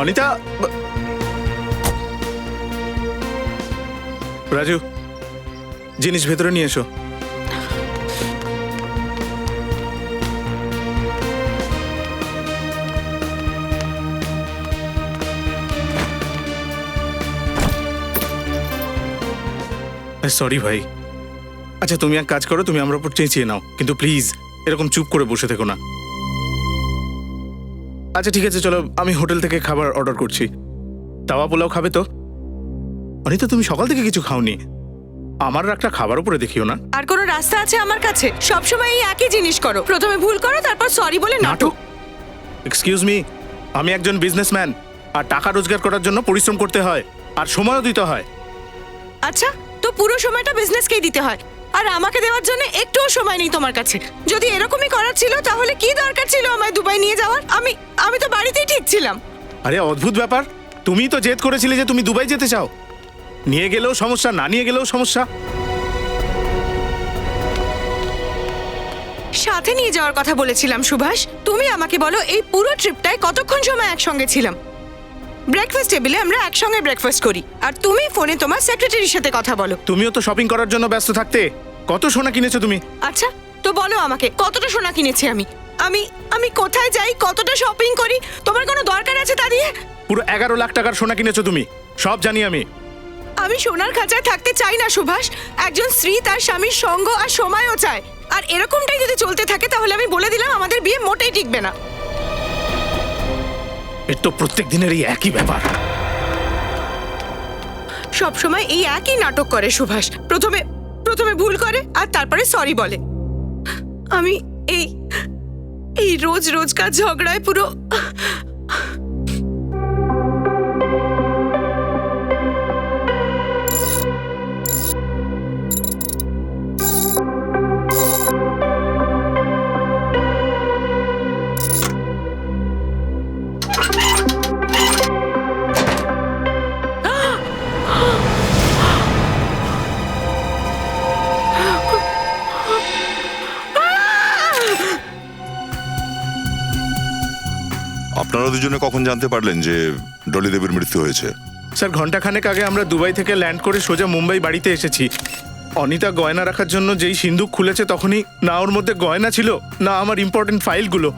অনিতা, রাজু, জিনিস ভেতরে নিয়ে এসো। সরি ভাই। আচ্ছা তুমি এক কাজ করো, তুমি আমার উপর চেঁচিয়ে নাও, কিন্তু প্লিজ এরকম চুপ করে বসে থেকো না। আচ্ছা ঠিক আছে, চলো আমি হোটেল থেকে খাবার অর্ডার করছি। তাওয়া পোলাও খাবে তো? অনিতা তুমি সকাল থেকে কিছু খাওনি, আমার একটা খাবার উপরে দেখিও না। আর কোনো রাস্তা আছে আমার কাছে? সবসময় এই একই জিনিস করো, প্রথমে ভুল করো তারপর সরি বলে নাটক। এক্সকিউজ মি, আমি একজন বিজনেসম্যান, আর টাকা রোজগার করার জন্য পরিশ্রম করতে হয়, আর সময়ও দিতে হয়। আচ্ছা, তো পুরো সময়টা বিজনেসকেই দিতে হয়, আর আমাকে দেওয়ার জন্য একটুও সময় নেই তোমার কাছে। যদি এরকমই করার ছিল তাহলে কি দরকার ছিল আমায় দুবাই নিয়ে যাওয়ার? আমি তো বাড়িতেই ঠিক ছিলাম। আরে অদ্ভুত ব্যাপার, তুমি তো জেদ করেছিলে যে তুমি দুবাই যেতে চাও। নিয়ে গেলেও সমস্যা, না নিয়ে গেলেও সমস্যা। সাথে নিয়ে যাওয়ার কথা বলেছিলাম সুভাষ। তুমি আমাকে বলো, এই পুরো ট্রিপটায় কতক্ষণ সময় একসঙ্গে ছিলাম? ব্রেকফাস্ট টেবিলে আমরা একসঙ্গে ব্রেকফাস্ট করি, আর তুমি ফোনে তোমার সেক্রেটারির সাথে কথা বলো। তুমিও তো শপিং করার জন্য ব্যস্ত থাকতে। কত সোনা কিনেছো তুমি? আচ্ছা, তো বলো আমাকে কতটা সোনা কিনেছি আমি? আমি আমি কোথায় যাই, কতটা শপিং করি, তোমার কোনো দরকার আছে তা দিয়ে? পুরো 11 লাখ টাকার সোনা কিনেছো তুমি, সব জানি আমি। আমি সোনার খাঁচায় থাকতে চাই না সুভাষ। একজন স্ত্রী তার স্বামীর সঙ্গ আর সময়ও চায়, আর এরকমটাই যদি চলতে থাকে তাহলে আমি বলে দিলাম আমাদের বিয়ে মোটেই টিকবে না। এর তো প্রত্যেক দিনের এই একই ব্যাপার। সব সময় এই একই নাটক করে সুভাষ। প্রথমে ভুল করে আর তারপরে সরি বলে। আমি এই রোজকার ঝগড়ায় পুরো আপনারা দুজনে কখন জানতে পারলেন যে ডলি দেবীর মৃত্যু হয়েছে? স্যার ঘন্টাখানেক আগে আমরা দুবাই থেকে ল্যান্ড করে সোজা মুম্বাই বাড়িতে এসেছি। অনিতা গয়না রাখার জন্য যেই সিন্দুক খুলেছে তখনই না ওর মধ্যে গয়না ছিল, না আমার ইম্পর্টেন্ট ফাইলগুলো,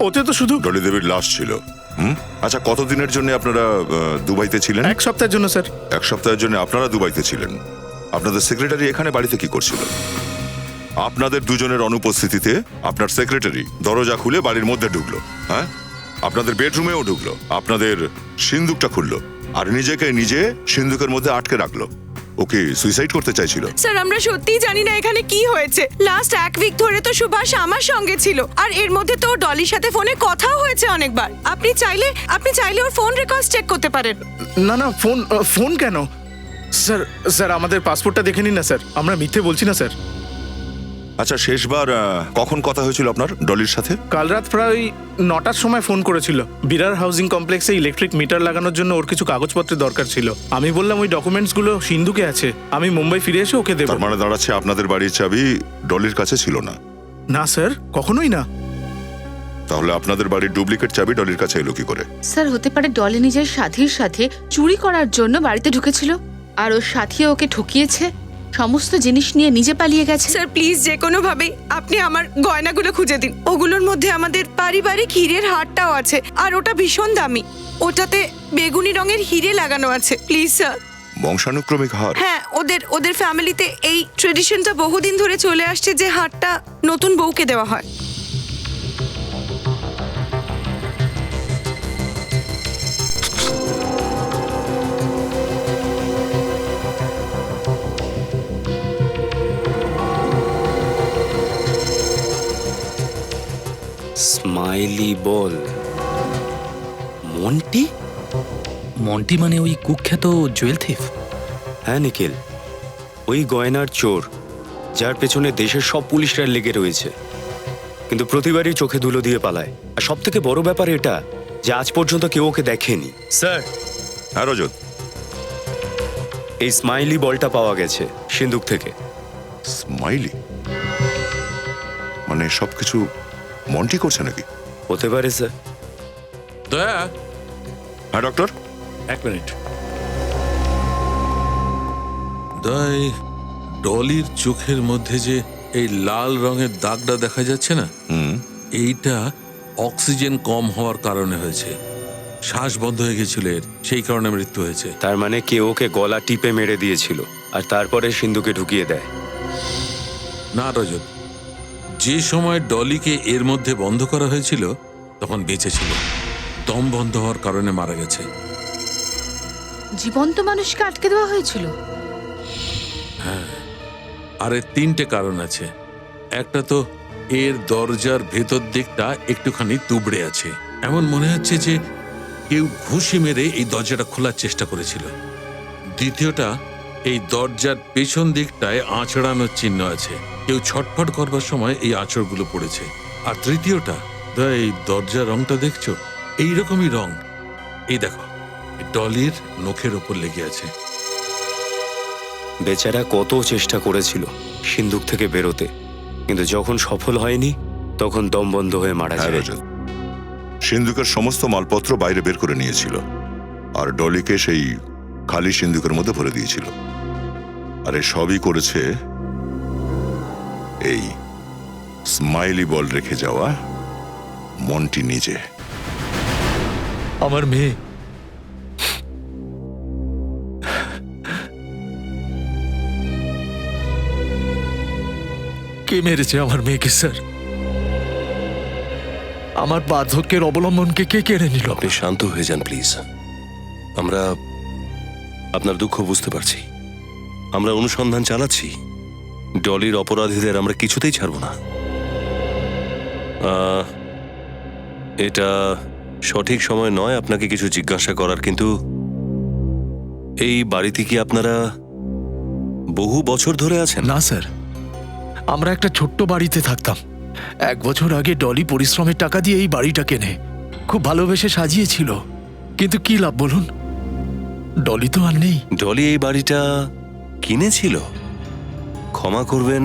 ওতে তো শুধু ডলি দেবীর লাশ ছিল। আচ্ছা, কতদিনের জন্য আপনারা দুবাইতে ছিলেন? 1 সপ্তাহের জন্য স্যার। 1 সপ্তাহের জন্য আপনারা দুবাইতে ছিলেন। আপনাদের সেক্রেটারি এখানে বাড়িতে কি করছিল? আপনাদের দুজনের অনুপস্থিতিতে আপনার সেক্রেটারি দরজা খুলে বাড়ির মধ্যে ঢুকলো, হ্যাঁ, আপনাদের বেডরুমেও ঢুকলো, আপনাদের সিন্দুকটা খুললো, আর নিজে সিন্দুকের মধ্যে আটকে রাখলো। ওকে সুইসাইড করতে চাইছিল? স্যার আমরা সত্যিই জানি না এখানে কি হয়েছে। লাস্ট 1 উইক ধরে তো সুভাষ আমার সঙ্গে ছিল, আর এর মধ্যে তো ডলির সাথে ফোনে কথাও হয়েছে অনেকবার। আপনি চাইলে ওর ফোন রেকর্ডস চেক করতে পারেন। না ফোন কেন? স্যার আমাদের পাসপোর্টটা দেখে নিন না স্যার, আমরা মিথ্যে বলছি না স্যার। আচ্ছা, শেষবার কখন কথা হয়েছিল আপনার ডলির সাথে? কাল রাত প্রায় 9টার সময় ফোন করেছিল। বিরার হাউজিং কমপ্লেক্সে ইলেকট্রিক মিটার লাগানোর জন্য ওর কিছু কাগজপত্রের দরকার ছিল। আমি বললাম ওই ডকুমেন্টসগুলো সিন্ধুকে আছে, আমি মুম্বাই ফিরে এসে ওকে দেব। তার মানে দাঁড়াচ্ছে আপনাদের বাড়ির চাবি ডলির কাছে ছিল না? না স্যার, কখনোই না। তাহলে আপনাদের বাড়ির ডুপ্লিকেট চাবি ডলির কাছে এলো কি করে? স্যার হতে পারে ডলি নিজের সাথীর সাথে চুরি করার জন্য বাড়িতে ঢুকেছিল, আর ওর সাথী ওকে ঠকিয়েছে, সমস্ত জিনিস নিয়ে নিজে পালিয়ে গেছে। স্যার প্লিজ যে কোনো ভাবে আপনি আমার গয়নাগুলো খুঁজে দিন। ওগুলোর মধ্যে আমাদের পারিবারিক হীরের হারটাও আছে, আর ওটা ভীষণ দামি। ওটাতে বেগুনি রঙের হিরে লাগানো আছে। Please sir. বংশানুক্রমিক হার? হ্যাঁ, ওদের ফ্যামিলিতে এই ট্রেডিশনটা বহুদিন ধরে চলে আসছে যে হারটা নতুন বউকে দেওয়া হয়। স্মাইলি বল। মন্টি? মন্টি মানে ওই কুখ্যাত জুয়েল থিফ? হ্যাঁ নিখিল, ওই গয়নার চোর যার পেছনে দেশের সব পুলিশরা লেগে রয়েছে, কিন্তু প্রতিবারই চোখে ধুলো দিয়ে পালায়। আর সব থেকে বড় ব্যাপার এটা যে আজ পর্যন্ত কেউ ওকে দেখেনি। স্যার। হ্যাঁ রজত? এই স্মাইলি বলটা পাওয়া গেছে সিন্দুক থেকে। স্মাইলি মানে সবকিছু মন্টি করছে নাকি? হতে পারে স্যার। দয়া, হ্যাঁ ডক্টর, এক মিনিট। দাই ডলির চোখের মধ্যে যে এই লাল রঙের দাগটা দেখা যাচ্ছে না, এইটা অক্সিজেন কম হওয়ার কারণে হয়েছে। শ্বাস বন্ধ হয়ে গেছিল এর, সেই কারণে মৃত্যু হয়েছে। তার মানে কেউ ওকে গলা টিপে মেরে দিয়েছিল আর তারপরে সিন্ধুকে ঢুকিয়ে দেয়। না রজত, যে সময় ডলিকে এর মধ্যে বন্ধ করা হয়েছিল তখন বেঁচে ছিল, দম বন্ধ হওয়ার কারণে মারা গেছে। জীবন্ত মানুষকে আটকে দেওয়া হয়েছিল। আর এর 3টে কারণ আছে। একটা তো এর দরজার ভেতর দিকটা একটুখানি তুবড়ে আছে, এমন মনে হচ্ছে যে কেউ ঘুষি মেরে এই দরজাটা খোলার চেষ্টা করেছিল। দ্বিতীয়টা, এই দরজার পেছন দিকটায় আঁচড়ানোর চিহ্ন আছে, কেউ ছটফট করবার সময় এই আঁচড়গুলো পড়েছে। আর তৃতীয়টা, এই দরজার রংটা দেখছো, এইরকমই রং, এই দেখো, এই ডলির নখের ওপর লেগে আছে। বেচারা কত চেষ্টা করেছিল সিন্ধুক থেকে বেরোতে, কিন্তু যখন সফল হয়নি তখন দম বন্ধ হয়ে মারা হ্যাঁ যায়। রজত, সিন্ধুকের সমস্ত মালপত্র বাইরে বের করে নিয়েছিল আর ডলিকে সেই খালি সিন্ধুকের মধ্যে ভরে দিয়েছিল। আর এই সবই করেছে এই স্মাইলি বল রেখে যাওয়া মন্টি নিজে। আমার মেয়ে, কে মেরেছে আমার মেয়েকে স্যার? আমার বার্ধক্যের অবলম্বনকে কে কেড়ে নিল? আপনি শান্ত হয়ে যান প্লিজ। আমরা আপনার দুঃখ বুঝতে পারছি, আমরা অনুসন্ধান চালাচ্ছি। ডলির অপরাধীদের আমরা কিছুতেই ছাড়ব না। এটা সঠিক সময় নয় আপনাকে কিছু জিজ্ঞাসা করার, কিন্তু এই বাড়িতে কি আপনারা বহু বছর ধরে আছেন? না স্যার, আমরা একটা ছোট্ট বাড়িতে থাকতাম। 1 বছর আগে ডলি পরিশ্রমের টাকা দিয়ে এই বাড়িটা কেনে, খুব ভালোবেসে সাজিয়েছিল। কিন্তু কি লাভ বলুন, ডলি তো আর নেই। ডলি এই বাড়িটা কিনেছিল? ক্ষমা করবেন,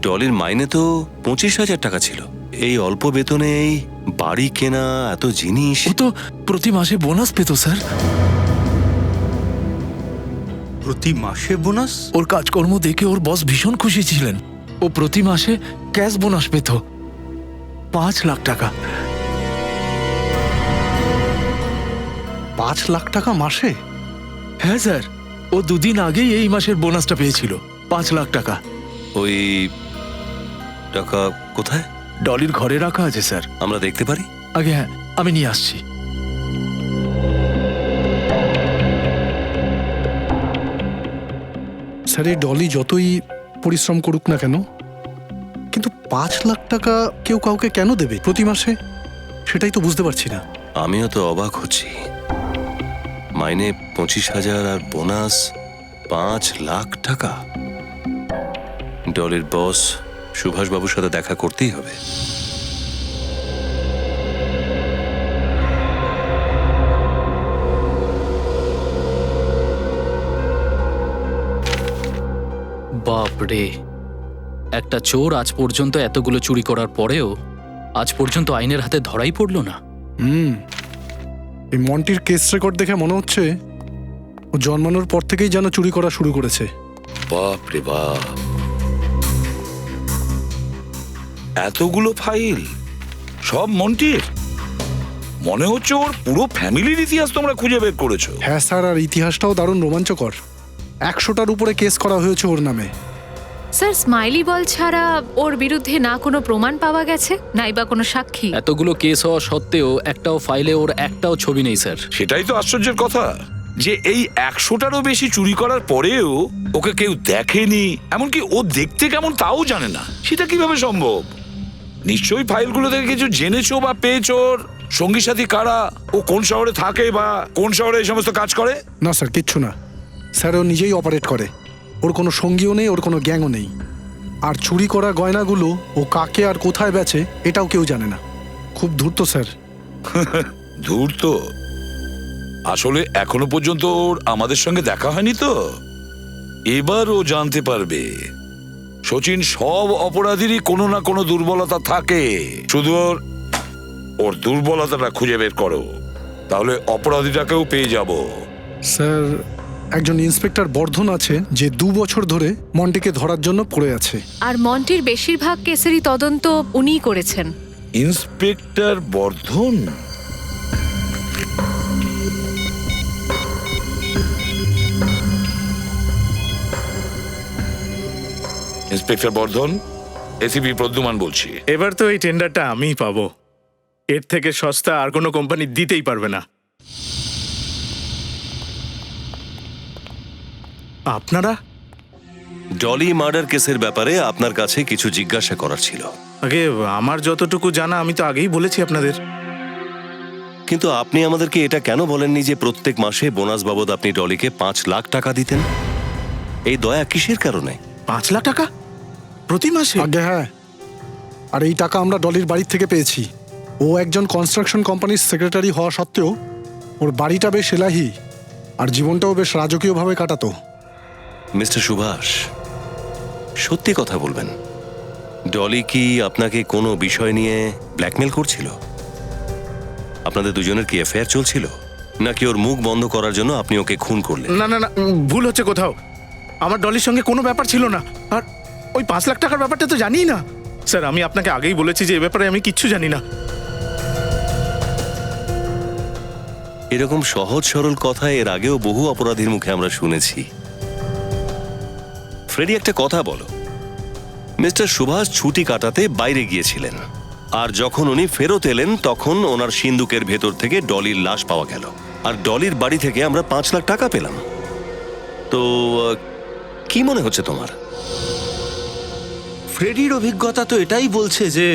ডলির মাইনে তো 25,000 টাকা ছিল। এই অল্প বেতনে এই বাড়ি কেনা, এত জিনিস। ও তো প্রতি মাসে বোনাস পেত স্যার। প্রতি মাসে বোনাস? ওর কাজকর্ম দেখে ওর বস ভীষণ খুশি ছিলেন। ও প্রতি মাসে ক্যাশ বোনাস পেত 5 লাখ টাকা। 5 লাখ টাকা মাসে? হ্যাঁ স্যার, ও 2 দিন আগেই এই মাসের বোনাসটা পেয়েছিল, 5 লাখ টাকা। ওই টাকা কোথায়? ডলির ঘরে রাখা আছে স্যার। আমরা দেখতে পারি? আগে হ্যাঁ, আমি নিয়ে আসছি। স্যার, এই ডলি যতই পরিশ্রম করুক না কেন, কিন্তু 5 লাখ টাকা কেউ কাউকে কেন দেবে প্রতি মাসে? সেটাই তো বুঝতে পারছি না। আমিও তো অবাক হচ্ছি। মাইনে 25,000 আর বোনাস 5 লাখ টাকা। ডলির বস সুভাষবাবুর সাথে দেখা করতেই হবে। বাপরে, একটা চোর আজ পর্যন্ত এতগুলো চুরি করার পরেও আজ পর্যন্ত আইনের হাতে ধরাই পড়ল না। এই মন্টির কেস রেকর্ড দেখে মনে হচ্ছে ও জন্মানোর পর থেকেই যেন চুরি করা শুরু করেছে। বাপ রে বাপ, এতগুলো ফাইল সব মন্টির? মনে হচ্ছে ওর পুরো ফ্যামিলির ইতিহাস তোমরা খুঁজে বের করেছো। হ্যাঁ স্যার, আর ইতিহাসটাও দারুণ রোমাঞ্চকর। 100টার উপরে কেস করা হয়েছে ওর নামে। স্যার, স্মাইলি বল ছাড়া ওর বিরুদ্ধে না কোনো প্রমাণ পাওয়া গেছে, নাই বা কোনো সাক্ষী। এতগুলো কেস হওয়া সত্ত্বেও একটাও ফাইলে ওর একটাও ছবি নেই স্যার। সেটাই তো আশ্চর্যের কথা, যে এই 100টারও বেশি চুরি করার পরেও ওকে কেউ দেখেনি, এমনকি ও দেখতে কেমন তাও জানে না। সেটা কিভাবে সম্ভব? নিশ্চয়ই ফাইলগুলো থেকে কিছু জেনেছো বা পেয়েছো। ওর সঙ্গী সাথী কারা, ও কোন শহরে থাকে বা কোন শহরে এই সমস্ত কাজ করে? না স্যার, কিচ্ছু না স্যার, ও নিজেই অপারেট করে। ওর কোনো সঙ্গীও নেই, ওর কোনো গ্যাংও নেই। আর চুরি করা গয়নাগুলো ও কাকে আর কোথায় বেচে এটাও কেউ জানে না। খুব ধূর্ত স্যার। ধূর্ত? আসলে এখনো পর্যন্ত ওর আমাদের সঙ্গে দেখা হয়নি তো। এবার ও জানতে পারবে। সচিন, সব অপরাধীরই কোনো না কোনো দুর্বলতা থাকে, শুধু ওর দুর্বলতাটা খুঁজে বের করো। তাহলে অপরাধীটাকেও পেয়ে যাব। স্যার, একজন ইন্সপেক্টর বর্ধন আছে যে 2 বছর ধরে মন্টিকে ধরার জন্য পড়ে আছে। আর মন্টির বেশিরভাগ কেসেরই তদন্ত উনিই করেছেন। ইন্সপেক্টর বর্ধন? ইন্সপেক্টর বর্ধন, এসিপি প্রদ্যুমান বলছি। এবার তো এই টেন্ডারটা আমিই পাবো। এর থেকে সস্তা আর কোনো কোম্পানি দিতেই পারবে না। আপনারা? ডলি মার্ডার কেসের ব্যাপারে আপনার কাছে কিছু জিজ্ঞাসা করার ছিল। আগে আমার যতটুকু জানা আমি তো আগেই বলেছি আপনাদের। কিন্তু আপনি আমাদেরকে এটা কেন বলেননি যে প্রত্যেক মাসে বোনাস বাবদ আপনি ডলিকে 5 লাখ টাকা দিতেন? এই দয়া কিসের কারণে? 5 লাখ টাকা প্রতি মাসে? আগে হ্যাঁ, আর এই টাকা আমরা ডলির বাড়ির থেকে পেয়েছি। ও একজন কনস্ট্রাকশন কোম্পানির সেক্রেটারি হওয়া সত্ত্বেও ওর বাড়িটা বেশ এলাহি আর জীবনটাও বেশ রাজকীয়ভাবে কাটাতো। মিস্টার সুভাষ, সত্যি কথা বলবেন, ডলি কি আপনাকে কোনো বিষয় নিয়ে ব্ল্যাকমেল করছিল? আপনাদের দুজনের কি অ্যাফেয়ার চলছিল, নাকি ওর মুখ বন্ধ করার জন্য আপনি ওকে খুন করলেন? না না না, ভুল হচ্ছে কোথাও। আমার ডলির সঙ্গে কোনো ব্যাপার ছিল না। আর ওই 5 লাখ টাকার ব্যাপারটা তো জানিই না। স্যার, আমি আপনাকে আগেই বলেছি যে এ ব্যাপারে আমি কিচ্ছু জানি না। এরকম সহজ সরল কথা এর আগেও বহু অপরাধীর মুখে আমরা শুনেছি। ফ্রেডি, একটা কথা বলো, মিস্টার সুভাষ ছুটি কাটাতে বাইরে গিয়েছিলেন, আর যখন উনি ফেরত এলেন তখন ওনার সিন্দুকের ভেতর থেকে ডলির লাশ পাওয়া গেল, আর ডলির বাড়ি থেকে আমরা 5 লাখ টাকা পেলাম। তো কি মনে হচ্ছে তোমার? ফ্রেডির অভিজ্ঞতা তো এটাই বলছে যে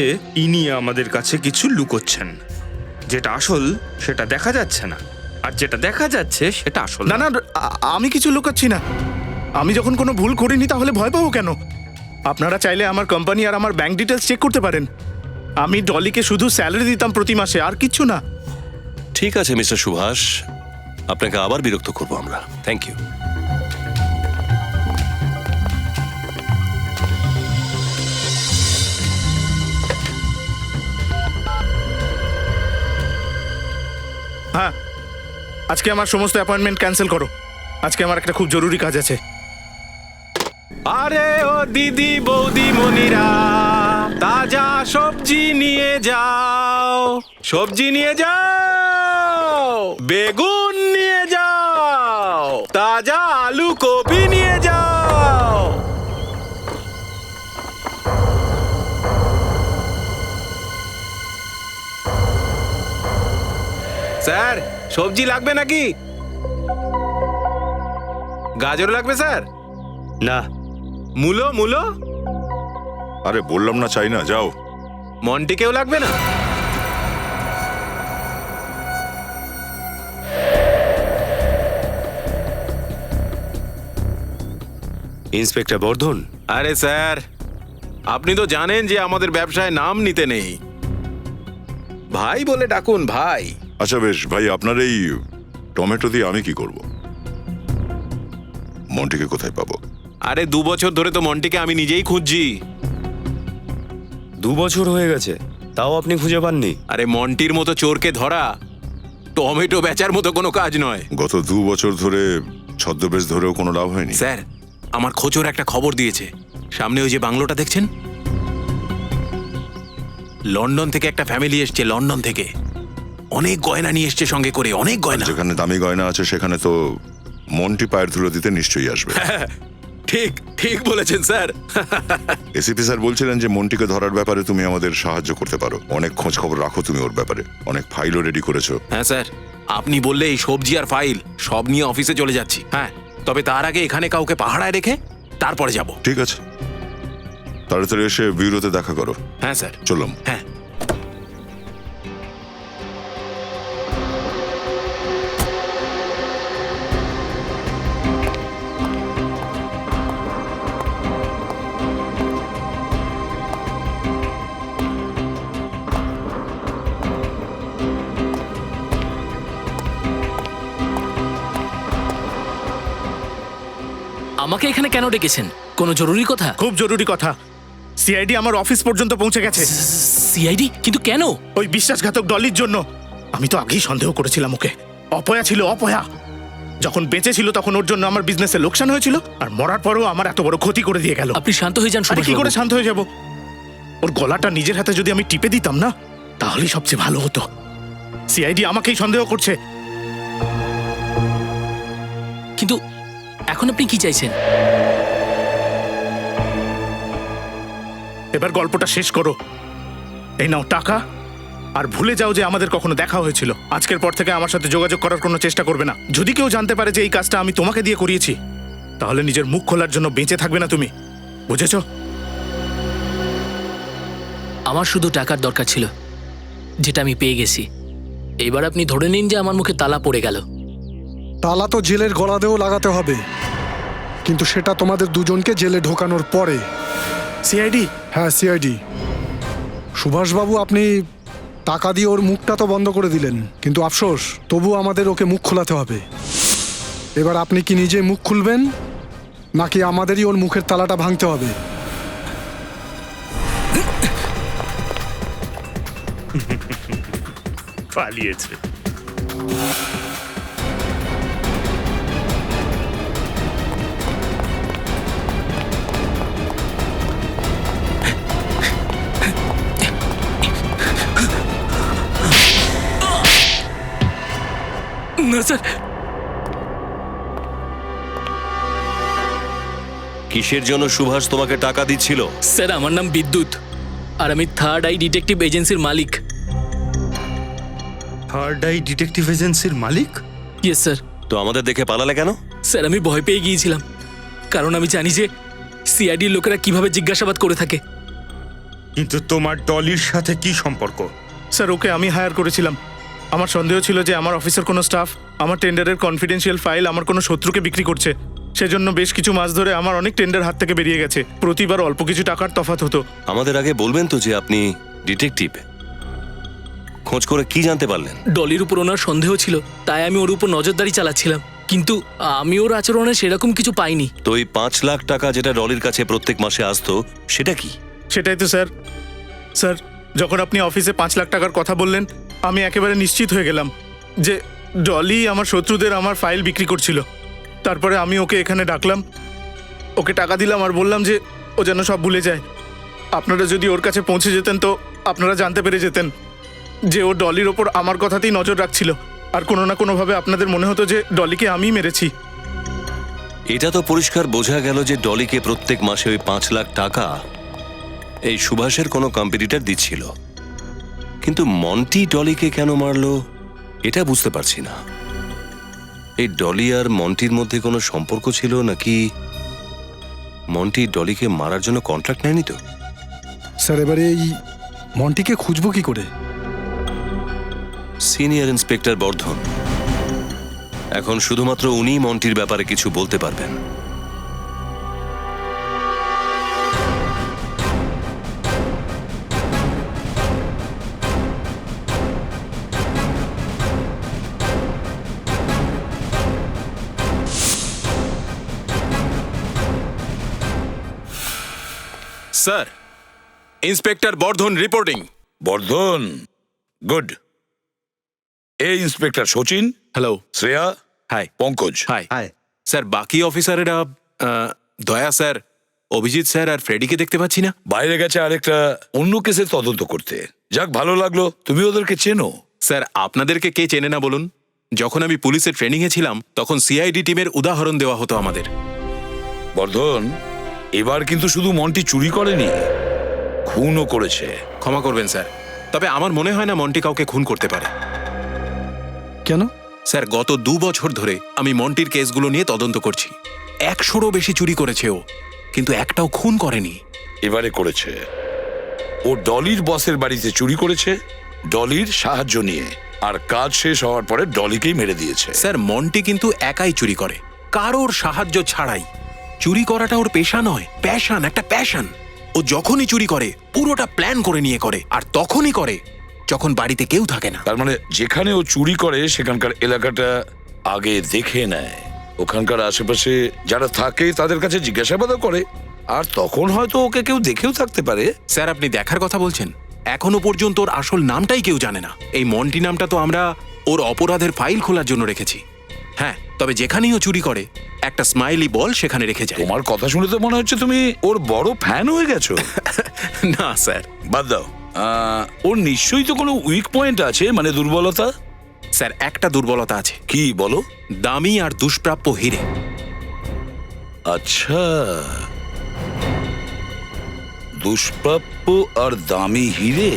ইনি আমাদের কাছে কিছু লুকোচ্ছেন। যেটা আসল সেটা দেখা যাচ্ছে না, আর যেটা দেখা যাচ্ছে সেটা আসল না না, আমি কিছু লুকাচ্ছি না। আমি যখন কোনো ভুল করিনি তাহলে ভয় পাবো কেন? আপনারা চাইলে আমার কোম্পানি আর আমার ব্যাংক ডিটেলস চেক করতে পারেন। আমি ডলিকে শুধু স্যালারি দিতাম প্রতি মাসে, আর কিচ্ছু না। ঠিক আছে মিস্টার সুভাষ, আপনাকে আবার বিরক্ত করবো আমরা। Thank you. হ্যাঁ, আজকে আমার সমস্ত অ্যাপয়েন্টমেন্ট ক্যান্সেল করো। আজকে আমার একটা খুব জরুরি কাজ আছে। আরে ও দিদি বৌদি মনিরা, তাজা সবজি নিয়ে যাও, সবজি নিয়ে যাও, বেগুন নিয়ে যাও, তাজা আলু কপি নিয়ে যাও। স্যার, সবজি লাগবে নাকি? গাজর লাগবে স্যার? না। মূলো মূলো? আরে বললাম না চাই না, যাও। মন্টিকেও লাগবে না? ইন্সপেক্টর বর্ধন। আরে স্যার, আপনি তো জানেন যে আমাদের ব্যবসায় নাম নিতে নেই। ভাই বলে ডাকুন, ভাই। আচ্ছা বেশ ভাই, আপনার এই টমেটো দিয়ে আমি কি করব? মন্টিকে কোথায় পাবো? আরে 2 বছর ধরে তো মন্টিকে আমি নিজেই খুঁজছি। 2 বছর হয়ে গেছে, তাও আপনি খুঁজে পাননি? আরে মন্টির মতো চোরকে ধরা টমেটো বেচার মতো কোনো কাজ নয়। গত 2 বছর ধরে ছদ্মবেশ ধরেও কোনো লাভ হয়নি। স্যার, আমার খোঁচর একটা খবর দিয়েছে। সামনে ওই যে বাংলোটা দেখছেন, লন্ডন থেকে একটা ফ্যামিলি এসছে। লন্ডন থেকে অনেক গয়না নিয়ে এসছে সঙ্গে করে, অনেক গয়না। যেখানে দামি গয়না আছে সেখানে তো মন্টি পায়ের ধুলো দিতে নিশ্চয়ই আসবে। ঠিক ঠিক বলেছেন স্যার। এসিপি স্যার বলছিলেন যে মন্টিকে ধরার ব্যাপারে তুমি আমাদের সাহায্য করতে পারো। অনেক খোঁজ খবর রাখো তুমি ওর ব্যাপারে, অনেক ফাইলও রেডি করেছো। হ্যাঁ স্যার, আপনি বললে এই সবজি আর ফাইল সব নিয়ে অফিসে চলে যাচ্ছি। হ্যাঁ, তবে তার আগে এখানে কাউকে পাহারায় রেখে তারপরে যাব। ঠিক আছে, তাড়াতাড়ি এসে বিউরোতে দেখা করো। হ্যাঁ স্যার, চললাম। হ্যাঁ। আমাকে এখানে কেন ডেকেছেন? কোনো জরুরি কথা? খুব জরুরি কথা। সিআইডি আমার অফিস পর্যন্ত পৌঁছে গেছে। সিআইডি? কিন্তু কেন? ওই বিশ্বাসঘাতক ডলির জন্য। আমি তো আগেই সন্দেহ করেছিলাম ওকে। অপয়া ছিল, অপয়া। যখন বেঁচে ছিল তখন ওর জন্য আমার বিজনেসে লোকসান হয়েছিল, আর মরার পরেও আমার এত বড় ক্ষতি করে দিয়ে গেল। আপনি শান্ত হয়ে যান আরে কি সুভাষবাবু। করে শান্ত হয়ে যাব? ওর গলাটা নিজের হাতে যদি আমি টিপে দিতাম না, তাহলেই সবচেয়ে ভালো হতো। সিআইডি আমাকেই সন্দেহ করছে। কিন্তু এখন আপনি কি চাইছেন? এবার গল্পটা শেষ করো। এই নাও টাকা, আর ভুলে যাও যে আমাদের কখনো দেখা হয়েছিল। আজকের পর থেকে আমার সাথে যোগাযোগ করার কোনো চেষ্টা করবে না। যদি কেউ জানতে পারে যে এই কাজটা আমি তোমাকে দিয়ে করিয়েছি, তাহলে নিজের মুখ খোলার জন্য বেঁচে থাকবে না তুমি, বুঝেছো? আমার শুধু টাকার দরকার ছিল, যেটা আমি পেয়ে গেছি। এবার আপনি ধরে নিন যে আমার মুখে তালা পড়ে গেল। তালা তো জেলের গলাতেও লাগাতে হবে, কিন্তু সেটা তোমাদের দুজনকে জেলে ঢোকানোর পরে। সিআইডি? হ্যাঁ, সিআইডি। সুভাষবাবু, আপনি টাকা দিয়ে ওর মুখটা তো বন্ধ করে দিলেন, কিন্তু আফসোস, তবু আমাদের ওকে মুখ খোলাতে হবে। এবার আপনি কি নিজে মুখ খুলবেন, নাকি আমাদেরই ওর মুখের তালাটা ভাঙতে হবে? পালিয়েছে। না স্যার। কিসের জন্য সুভাষ তোমাকে টাকা দিচ্ছিল? স্যার, আমার নাম বিদ্যুৎ, আর আমি থার্ড আই ডিটেকটিভ এজেন্সির মালিক। থার্ড আই ডিটেকটিভ এজেন্সির মালিক? Yes sir. তো আমাদের দেখে পালালে কেন? স্যার, আমি ভয় পেয়ে গিয়েছিলাম, কারণ আমি জানি যে সিআইডির লোকেরা কিভাবে জিজ্ঞাসাবাদ করে থাকে। কিন্তু তোমার ডলির সাথে কি সম্পর্ক? স্যার, ওকে আমি হায়ার করেছিলাম। আমার সন্দেহ ছিল যে আমার অফিসের কোনো স্টাফ আমার টেন্ডারের কনফিডেন্সিয়াল ফাইল আমার কোনো শত্রুকে বিক্রি করছে। সেজন্য বেশ কিছু মাস ধরে আমার অনেক টেন্ডার হাত থেকে বেরিয়ে গেছে। প্রতিবার অল্প কিছু টাকার তফাৎ হতো। আমাদের আগে বলবেন তো যে আপনি ডিটেকটিভ। খোঁজ করে কি জানতে পারলেন? ডলির উপর ওনার সন্দেহ ছিল, তাই আমি ওর উপর নজরদারি চালাচ্ছিলাম, কিন্তু আমি ওর আচরণে সেরকম কিছু পাইনি। তো এই 5 লাখ টাকা যেটা ডলির কাছে প্রত্যেক মাসে আসতো, সেটা কি? সেটাই তো স্যার। স্যার, যখন আপনি অফিসে 5 লাখ টাকার কথা বললেন, আমি একেবারে নিশ্চিত হয়ে গেলাম যে ডলি আমার শত্রুদের আমার ফাইল বিক্রি করছিল। তারপরে আমি ওকে এখানে ডাকলাম, ওকে টাকা দিলাম আর বললাম যে ও যেন সব ভুলে যায়। আপনারা যদি ওর কাছে পৌঁছে যেতেন তো আপনারা জানতে পেরে যেতেন যে ও ডলির ওপর আমার কথাতেই নজর রাখছিল, আর কোনো না কোনোভাবে আপনাদের মনে হতো যে ডলিকে আমিই মেরেছি। এটা তো পরিষ্কার বোঝা গেল যে ডলিকে প্রত্যেক মাসে ওই 5 লাখ টাকা এই সুভাষের কোনো কম্পিটিটর দিচ্ছিল। কিন্তু মন্টি ডলিকে কেন মারলো এটা বুঝতে পারছি না। এই ডলি আর মন্টির মধ্যে কোনো সম্পর্ক ছিল, নাকি মন্টি ডলিকে মারার জন্য কন্ট্রাক্ট নেয়নি? তো স্যার, এবারে এই মন্টিকে খুঁজবো কি করে? সিনিয়র ইন্সপেক্টর বর্ধন, এখন শুধুমাত্র উনিই মন্টির ব্যাপারে কিছু বলতে পারবেন। Sir, inspector Bardhan reporting. Bardhan, good. এই inspector Sachin, hello. Shreya, hi. Pankaj. Hi. Sir, বাকি অফিসারেরা, দয়া স্যার, অভিজিৎ স্যার আর ফ্রেডিকে দেখতে পাচ্ছি না। বাইরে গেছে আরেকটা অন্য কেসের তদন্ত করতে। যাক, ভালো লাগলো, তুমি ওদেরকে চেনো। স্যার, আপনাদেরকে কে চেনে না বলুন? যখন আমি পুলিশের ট্রেনিংয়ে ছিলাম তখন সিআইডি টিমের উদাহরণ দেওয়া হতো আমাদের। বর্ধন, এবার কিন্তু শুধু মন্টি চুরি করেনি, খুনও করেছে। ক্ষমা করবেন স্যার, তবে আমার মনে হয় না মন্টি কাউকে খুন করতে পারে। কেন? স্যার, গত 2 বছর ধরে আমি মন্টির কেসগুলো নিয়ে তদন্ত করছি। 100রও বেশি চুরি করেছে ও, কিন্তু একটাও খুন করেনি। এবারে করেছে। ও ডলির বসের বাড়িতে চুরি করেছে, ডলির সাহায্য নিয়ে, আর কাজ শেষ হওয়ার পরে ডলিকেই মেরে দিয়েছে। স্যার, মন্টি কিন্তু একাই চুরি করে, কারোর সাহায্য ছাড়াই। চুরি করাটা ওর পেশা নয়, প্যাশন, একটা প্যাশন। ও যখনই চুরি করে পুরোটা প্ল্যান করে নিয়ে করে, আর তখনই করে যখন বাড়িতে কেউ থাকে না। তার মানে যেখানে ও চুরি করে সেখানকার এলাকাটা আগে দেখে নেয়, ওখানকার আশেপাশে যারা থাকে তাদের কাছে জিজ্ঞাসাবাদও করে, আর তখন হয়তো ওকে কেউ দেখেও থাকতে পারে। স্যার, আপনি দেখার কথা বলছেন? এখনো পর্যন্ত ওর আসল নামটাই কেউ জানে না। এই মন্টি নামটা তো আমরা ওর অপরাধের ফাইল খোলার জন্য রেখেছি। হ্যাঁ, তবে যেখানেই ও চুরি করে একটা স্মাইলি বল সেখানে রেখে যায়। তোমার কথা শুনে তো মনে হচ্ছে তুমি ওর বড় ফ্যান হয়ে গেছো। না স্যার। বাদ দাও, ওর নিশ্চয়ই তো কোনো উইক পয়েন্ট আছে, মানে দুর্বলতা। স্যার, একটা দুর্বলতা আছে। কি বলো? দামি আর দুষ্প্রাপ্য হিরে। আচ্ছা, দুষ্প্রাপ্য আর দামি হিরে।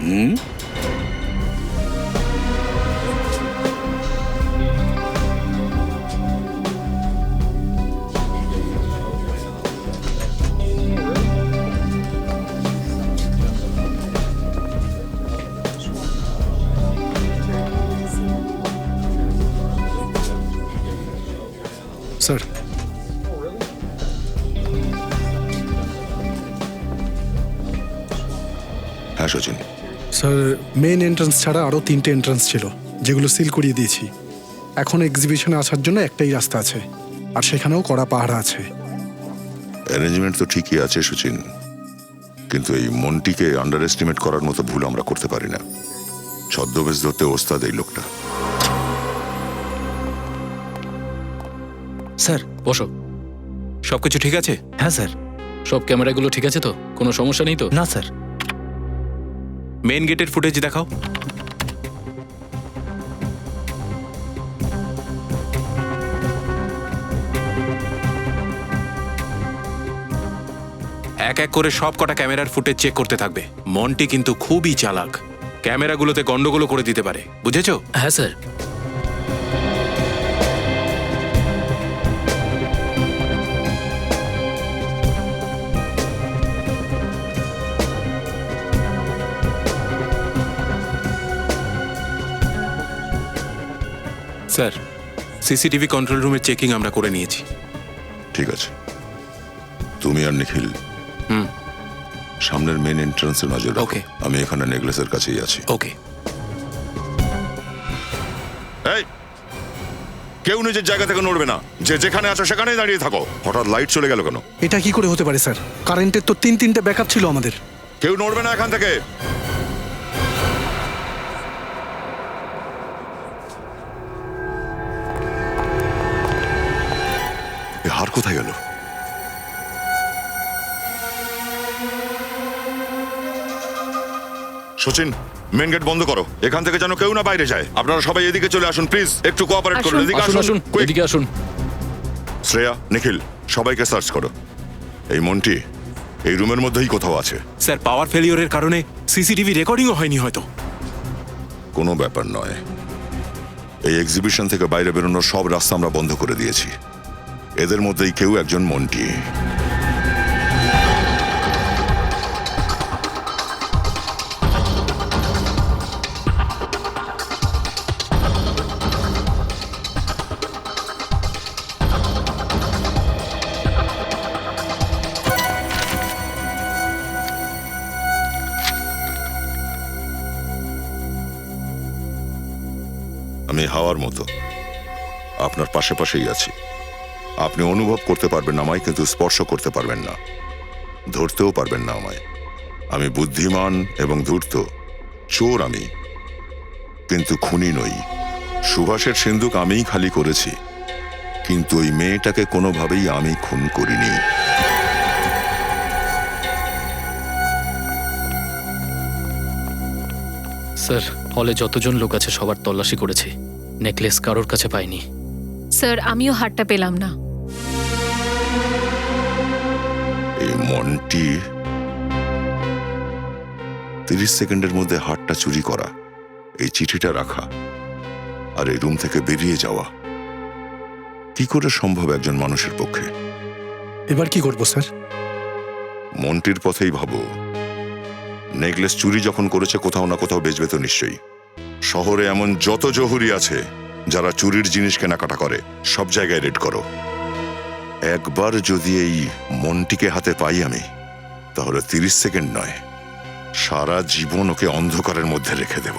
হুম, স্যার, হ্যাঁ সচিন, স্যার মেন এন্ট্রান্স ছাড়া আরও 3টে এন্ট্রান্স ছিল, যেগুলো সিল করিয়ে দিয়েছি। এখন এক্সিবিশনে আসার জন্য একটাই রাস্তা আছে, আর সেখানেও কড়া পাহারা আছে। অ্যারেঞ্জমেন্ট তো ঠিকই আছে সচিন, কিন্তু এই মন্টিকে আন্ডার এস্টিমেট করার মতো ভুল আমরা করতে পারি না। ছদ্মবেশ ধরতে ওস্তাদ এই লোকটা। স্যার বসো। সবকিছু ঠিক আছে? হ্যাঁ স্যার। সব ক্যামেরাগুলো ঠিক আছে তো? কোনো সমস্যা নেই তো? না স্যার। মেন গেটের ফুটেজ দেখাও। এক এক করে সব কটা ক্যামেরার ফুটেজ চেক করতে থাকবে। মন্টি কিন্তু খুবই চালাক, ক্যামেরাগুলোতে গন্ডগোল করে দিতে পারে, বুঝেছো? হ্যাঁ স্যার। স্যার, সিসিটিভি কন্ট্রোল রুমের চেকিং আমরা করে নিয়েছি। ঠিক আছে, তুমি আর নিখিল সামনের মেন এন্ট্রান্সে নজর রাখো। ওকে। আমি এখানে নেকলেসের কাছেই আছি। ওকে। এই, কেউ নিজের জায়গা থেকে নড়বে না। যে যেখানে আছো সেখানেই দাঁড়িয়ে থাকো। হঠাৎ লাইট চলে গেল কেন? এটা কি করে হতে পারে স্যার? কারেন্টের তো 3টে ব্যাকআপ ছিল আমাদের। কেউ নড়বে না এখান থেকে। এ হার কোথায় গেল? সচিন, মেন গেট বন্ধ করো। এখান থেকে যেন কেউ না বাইরে যায়। আপনারা সবাই এদিকে চলে আসুন প্লিজ, একটু কোঅপারেট করুন। এদিকে আসুন, quick। এদিকে আসুন। শ্রেয়া, নিখিল, সবাইকে সার্চ করো। এই মন্টি এই রুমের মধ্যেই কোথাও আছে। স্যার, পাওয়ার ফেলিওরের কারণে সিসিটিভি রেকর্ডিংও হয়নি হয়তো। কোনো ব্যাপার নয়। এই এক্সিবিশন থেকে বাইরে বেরোনোর সব রাস্তা আমরা বন্ধ করে দিয়েছি। এদের মধ্যেই কেউ একজন মন্টি। আমি হাওয়ার মতো আপনার পাশে পাশেই আছি। আপনি অনুভব করতে পারবেন না আমায়, কিন্তু স্পর্শ করতে পারবেন না, ধরতেও পারবেন না আমায়। আমি বুদ্ধিমান এবং ধূর্ত, চোর আমি, কিন্তু খুনি নই। সুভাষের সিন্দুক আমিই খালি করেছি, কিন্তু ওই মেয়েটাকে কোনোভাবেই আমি খুন করিনি। স্যার, হলে যতজন লোক আছে সবার তল্লাশি করেছি, নেকলেস কারোর কাছে পাইনি। স্যার, আমিও হারটা পেলাম না। এই মন্টি 30 সেকেন্ডের মধ্যে হারটা চুরি করা, এই চিঠিটা রাখা, আর এই রুম থেকে বেরিয়ে যাওয়া কি করে সম্ভব একজন মানুষের পক্ষে? এবার কি করবো স্যার? মন্টির পথেই ভাবো। নেকলেস চুরি যখন করেছে কোথাও না কোথাও বেচবে তো নিশ্চয়ই। শহরে এমন যত জহুরি আছে যারা চুরির জিনিস কেনাকাটা করে, সব জায়গায় রেড করো। একবার যদি এই মন্টিকে হাতে পাই আমি, তাহলে 30 সেকেন্ড নয়, সারা জীবন ওকে অন্ধকারের মধ্যে রেখে দেব।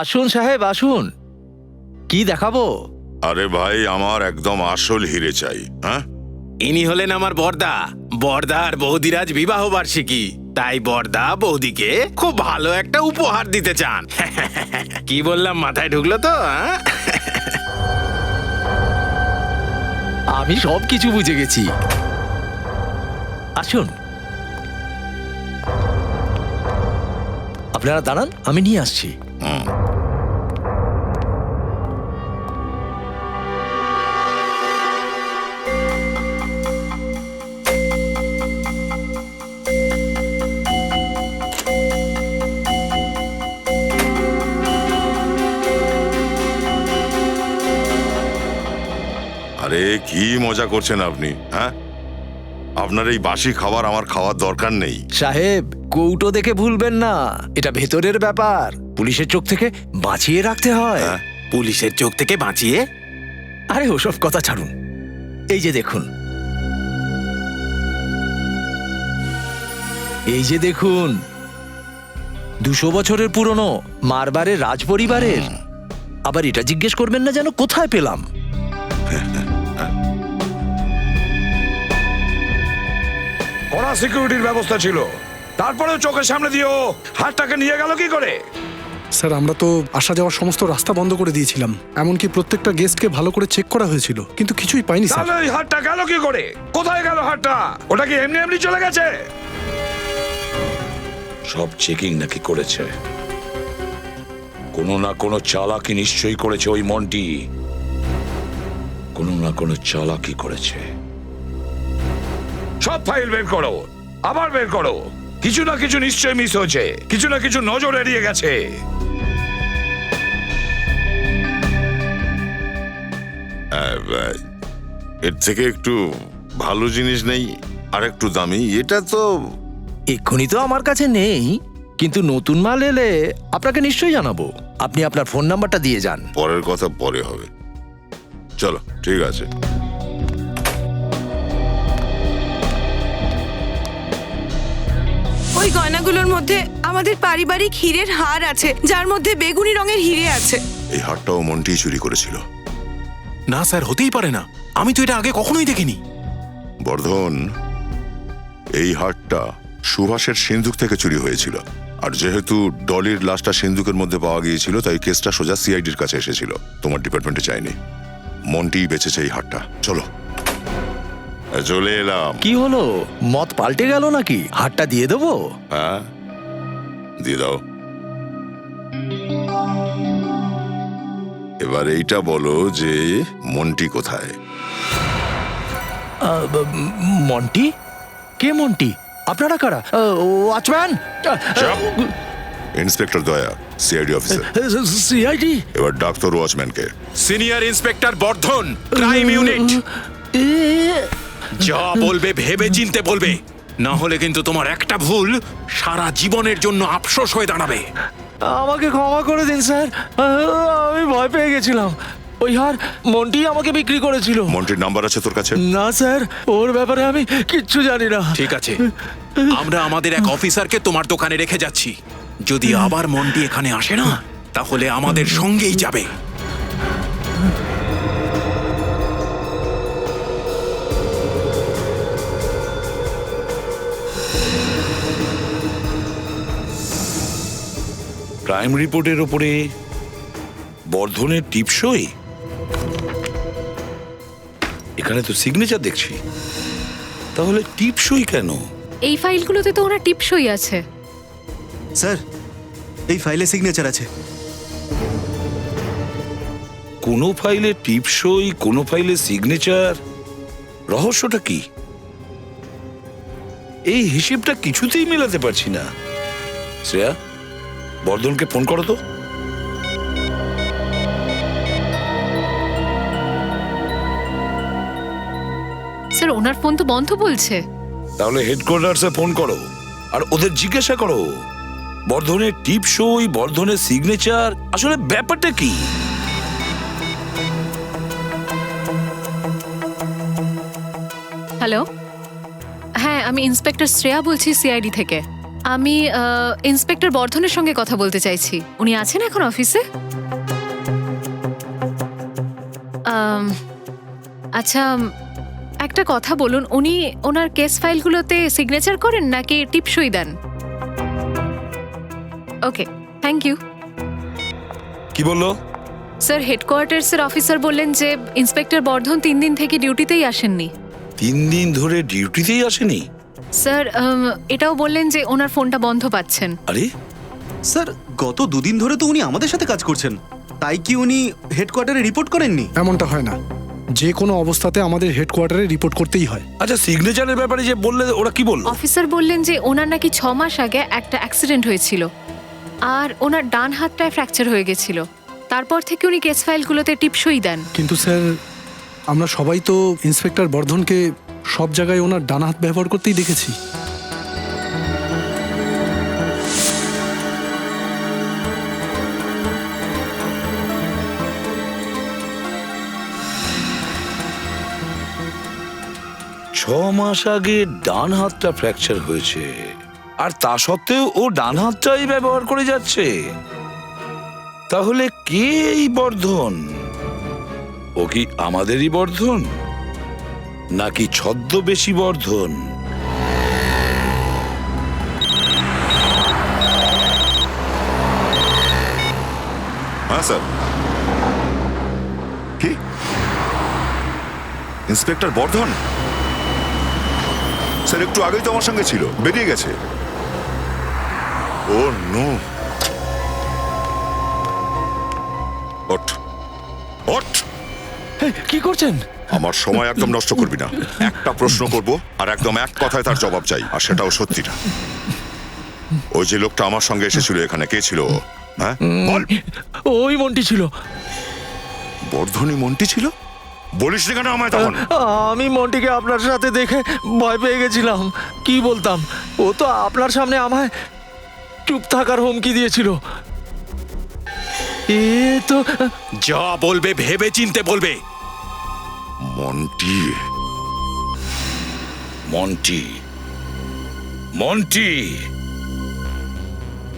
আসুন সাহেব আসুন, কি দেখাবো? আরে ভাই, আমার একদম আসল হিরে চাই। হ্যাঁ, ইনি হলেন আমার বর্দা। বর্দা আর বৌদির আজ বিবাহ বার্ষিকী, তাই বর্দা বৌদিকে খুব ভালো একটা উপহার দিতে চান। কি বললাম, মাথায় ঢুকলো তো? আমি সব কিছু বুঝে গেছি। আসুন, আপনারা দাঁড়ান, আমি নিয়ে আসছি। আরে কি মজা করছেন আপনি? হ্যাঁ, আপনার এই বাসি খাবার আমার খাওয়ার দরকার নেই। সাহেব, কৌটো দেখে ভুলবেন না, এটা ভেতরের ব্যাপার, পুলিশের চোখ থেকে বাঁচিয়ে রাখতে হয়। হ্যাঁ? পুলিশের চোখ থেকে বাঁচিয়ে? আরে ওসব কথা ছাড়ুন, এই যে দেখুন, এই যে দেখুন, 200 বছরের পুরনো মারবারের রাজপরিবারের। আবার এটা জিজ্ঞেস করবেন না যেন কোথায় পেলাম। কড়া সিকিউরিটির ব্যবস্থা ছিল, তারপরেও চোখের সামনে দিয়ে ও হাতটাকে নিয়ে গেল কি করে? স্যার, আমরা তো আসা যাওয়ার সমস্ত রাস্তা বন্ধ করে দিয়েছিলাম, এমনকি প্রত্যেকটা গেস্টকে ভালো করে চেক করা হয়েছিল, কিন্তু কিছুই পাইনি স্যার। তাহলে ওই হাতটা গেল কি করে? কোথায় গেল হাতটা? ওটা কি এমনি এমনি চলে গেছে? সব চেকিং নাকি করেছে? কোনো না কোনো চালাকি নিশ্চয়ই করেছে ওই মন্টি, কোনো না কোনো চালাকি করেছে। সব ফাইল বের করো, আবার বের করো, কিছু না কিছু নিশ্চয়ই মিস হয়েছে, কিছু না কিছু নজর এড়িয়ে গেছে। এর থেকে একটু ভালো জিনিস নেই, আর একটু দামি? এটা তো এক্ষুনি তো আমার কাছে নেই, কিন্তু নতুন মাল এলে আপনাকে নিশ্চয়ই জানাবো। আপনি আপনার ফোন নাম্বারটা দিয়ে যান। পরের কথা পরে হবে। চলো, ঠিক আছে। ওই গয়নাগুলোর মধ্যে আমাদের পারিবারিক হীরের হার আছে, যার মধ্যে বেগুনি রঙের হিরে আছে। এই হারটাও মন্টি চুরি করেছিল। না স্যার, হতেই পারে না, আমি তো এটা আগে কখনোই দেখিনি। বর্ধন, এই হারটা সুভাষের সিন্ধুক থেকে চুরি হয়েছিল, আর যেহেতু ডলির লাশটা সিন্ধুকের মধ্যে পাওয়া গিয়েছিল, তাই কেসটা সোজা সিআইডির কাছে এসেছিল, তোমার ডিপার্টমেন্টে চাইনি। মন্টি বেঁচেছে এই হারটা। চলো, চলে এলাম। কি হলো, মত পাল্টে গেল নাকি? হাতটা দিয়ে দেবো? হ্যাঁ, দিয়ে দাও। এবার এইটা বলো যে মন্টি কোথায়? মন্টি? কে মন্টি? আপনারা কারা? ওয়াচম্যান? ইন্সপেক্টর দয়া, সিআইডি অফিসার। সিআইডি? এবার ডাক্তার ওয়াচম্যানকে। সিনিয়র ইন্সপেক্টর বর্ধন, ক্রাইম ইউনিট। যা বলবে ভেবে চিনতে বলবে, না হলে কিন্তু তোমার একটা ভুল সারা জীবনের জন্য আফসোস হয়ে দাঁড়াবে। আমাকে ক্ষমা করে দিন স্যার, আমি ভয় পেয়ে গেছিলাম। ওই হার মন্টি আমাকে বিক্রি করেছিল। মন্টির নাম্বার আছে তোর কাছে? না স্যার, ওর ব্যাপারে আমি কিচ্ছু জানি না। ঠিক আছে, আমরা আমাদের এক অফিসারকে তোমার দোকানে রেখে যাচ্ছি। যদি আবার মন্টি এখানে আসে না, তাহলে আমাদের সঙ্গেই যাবে। ক্রাইম রিপোর্টের ওপরে বর্ধনের টিপসই, এখানে তো সিগনেচার দেখছি, তাহলে টিপসই কেন? এই ফাইলগুলোতে তো ওনার টিপসই আছে। স্যার, এই ফাইলে সিগনেচার আছে। কোনো ফাইলে টিপসই, কোনো ফাইলে সিগনেচার, রহস্যটা কি? এই হিসেবটা কিছুতেই মেলাতে পারছি না। শ্রেয়া, বর্ধনকে ফোন করো তো। স্যার, ওনার ফোন তো বন্ধ বলছে। তাহলে হেডকোয়ার্টার্সে ফোন করো আর ওদের জিজ্ঞাসা করো বর্ধনের টিপসই, বর্ধনের সিগনেচার, আসলে ব্যাপারটা কি? হ্যালো, হ্যাঁ, আমি ইন্সপেক্টর শ্রেয়া বলছি সিআইডি থেকে। আমি ইন্সপেক্টর বর্ধনের সঙ্গে কথা বলতে চাইছি। উনি আছেন এখন অফিসে? আচ্ছা, একটা কথা বলুন, উনি ওনার কেস ফাইলগুলোতে সিগনেচার করেন নাকি টিপসই দেন? ওকে, থ্যাংক ইউ। কি বললো? স্যার, হেডকোয়ার্টার্সের অফিসার বললেন যে ইন্সপেক্টর বর্ধন 3 দিন থেকে ডিউটিতেই আসেননি। 3 দিন ধরে ডিউটিতেই আসেনি? স্যার, এটাও বললেন যে ওনার ফোনটা বন্ধ পাচ্ছেন। আরে স্যার, গত 2 দিন ধরে তো উনি আমাদের সাথে কাজ করছেন, তাই কি উনি হেডকোয়ার্টারে রিপোর্ট করেননি? এমনটা হয় না, যে কোনো অবস্থাতে আমাদের হেডকোয়ার্টারে রিপোর্ট করতেই হয়। আচ্ছা, সিগনেচারের ব্যাপারে যে বললে ওরা কি বললো? অফিসার বললেন যে ওনার নাকি 6 মাস আগে একটা অ্যাক্সিডেন্ট হয়েছিল আর ওনার ডান হাতটায় ফ্র্যাকচার হয়ে গেছিল। তারপর থেকে উনি কেস ফাইলগুলোতে টিপসই দেন। কিন্তু স্যার, আমরা সবাই তো ইন্সপেক্টর বর্ধনকে সব জায়গায় ওনার ডান হাত ব্যবহার করতেই দেখেছি। ছ মাস আগে ডান হাতটা ফ্র্যাকচার হয়েছে, আর তা সত্ত্বেও ও ডান হাতটাই ব্যবহার করে যাচ্ছে। তাহলে কে এই বর্ধন? ও কি আমাদেরই বর্ধন, নাকি ছদ্মবেশী বর্ধন? হ্যাঁ স্যার। কি ইন্সপেক্টর বর্ধন? স্যার, একটু আগেই তো আমার সঙ্গে ছিল, বেরিয়ে গেছে। ও নো! ওঠ ওঠ! কি করছেন? আমার সময় একদম নষ্ট করবি না। একটা প্রশ্ন করব আর একদম এক কথায় তার জবাব চাই, আর সেটাও সত্যিটা। ওই যে লোকটা আমার সঙ্গে এসেছিল এখানে, কে ছিল ও? হ্যাঁ বল। ওই মন্টি ছিল। বর্ধনী মন্টি ছিল? বলিস না কেন আমায় তখন? আমি মন্টিকে আপনার সাথে দেখে ভয় পেয়ে গেছিলাম। কি বলতাম, ও তো আপনার সামনে আমায় চুপ থাকার হুমকি দিয়েছিল। এ তো যা বলবে ভেবে চিনতে বলবে। মন্টি মন্টি মন্টি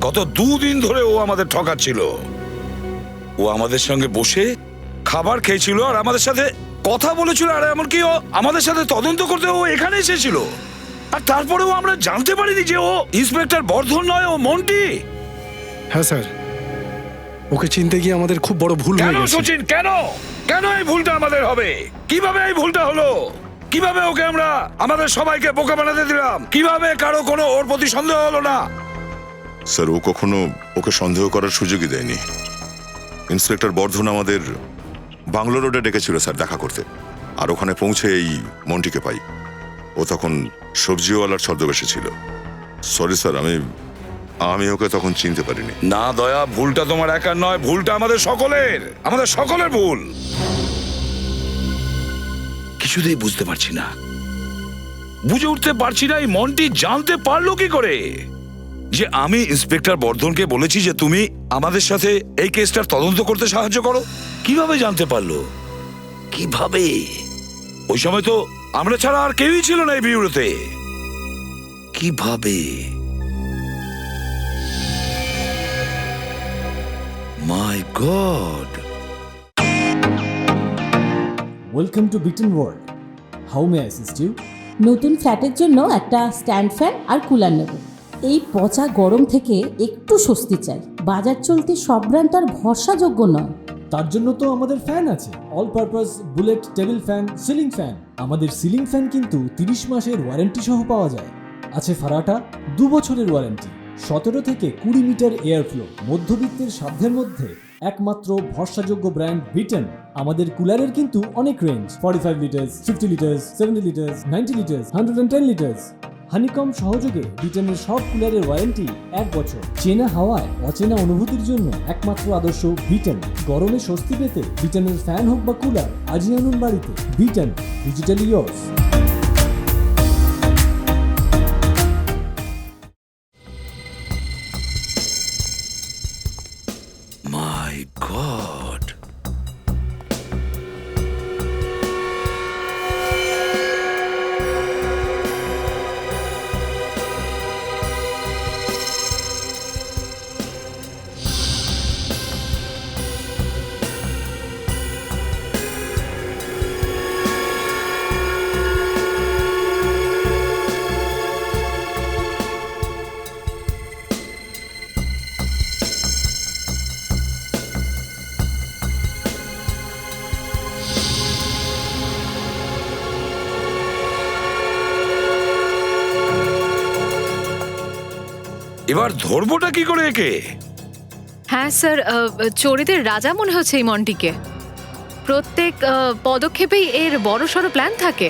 গত 2 দিন ধরে ও আমাদের ঠকাচ্ছিল। ও আমাদের সঙ্গে বসে খাবার খেয়েছিল আর আমাদের সাথে কথা বলেছিল, আর এমনকি ও আমাদের সাথে তদন্ত করতে ও এখানে এসেছিল। আর তারপরেও আমরা জানতে পারিনি যে ও ইন্সপেক্টর বর্ধন নয়, ও মন্টি। হ্যাঁ স্যার, ওকে চিনতে গিয়ে আমাদের খুব বড় ভুল হয়ে কেন গেছে। সচিন, কেন কেন এই ভুলটা আমাদের হবে? কিভাবে এই ভুলটা হলো? কিভাবে ওকে আমরা আমাদের সবাইকে বোকা বানাতে দিলাম? কিভাবে কারো কোনো ওর প্রতি সন্দেহ হলো না? স্যার, ও কখনো ওকে সন্দেহ করার সুযোগই দেয়নি। ইন্সপেক্টর বর্ধন আমাদের বাংলো রোডে ডেকেছিল স্যার দেখা করতে, আর ওখানে পৌঁছে এই মন্টিকে পাই। ও তখন সবজিওয়ালার ছদ্মবেশে ছিল। সরি স্যার, আমি ওকে তখন চিনতে পারিনি। না দয়া, ভুলটা তোমার একার নয়, ভুলটা আমাদের সকলের ভুল। কিছুতেই বুঝতে পারছি না, বুঝে উঠতে পারছি না এই মন্টি জানতে পারলো কি করে যে আমি ইন্সপেক্টর বর্ধনকে বলেছি যে তুমি আমাদের সাথে এই কেসটার তদন্ত করতে সাহায্য করো। কিভাবে জানতে পারলো? কিভাবে? ওই সময় তো আমরা ছাড়া আর কেউই ছিল না এই বিউরোতে। কিভাবে? My god! Welcome to beaten world. How may I assist you? নতুন ফ্ল্যাটের জন্য একটা স্ট্যান্ড ফ্যান আর কুলার নেব। এই পচা গরম থেকে একটু স্বস্তি চাই। বাজার চলতে সব ব্র্যান্ড আর ভরসাযোগ্য নয়। তার জন্য তো আমাদের ফ্যান আছে, all purpose bullet table fan, ceiling fan. আমাদের সিলিং ফ্যান কিন্তু 30 মাসের ওয়ারেন্টি সহ পাওয়া যায়। আছে ফারাটা 2 বছরের ওয়ারেন্টি, 17 থেকে 20 মিটার এয়ার ফ্লো, মধ্যবিত্তের সাধ্যের মধ্যে একমাত্র ভরসাযোগ্য ব্র্যান্ড বিটেন। আমাদের কুলারের কিন্তু অনেক range, 45 litres, 50 litres, 70 litres, 90 litres, 110 litres. Honeycomb সহযোগে বিটেনের সব কুলারের ওয়ারেন্টি 1 বছর। চেনা হাওয়ায় অচেনা অনুভূতির জন্য একমাত্র আদর্শ বিটেন। গরমে স্বস্তি পেতে বিটেনের ফ্যান হোক বা কুলার আজই আনুন বাড়িতে। Biten, digitally yours. My god! এবার ধরবোটা কি করে একে? হ্যাঁ স্যার, চোরেদের রাজা মনে হচ্ছে এই মন্টিকে। প্রত্যেক পদক্ষেপেই এর বড়সড় প্ল্যান থাকে।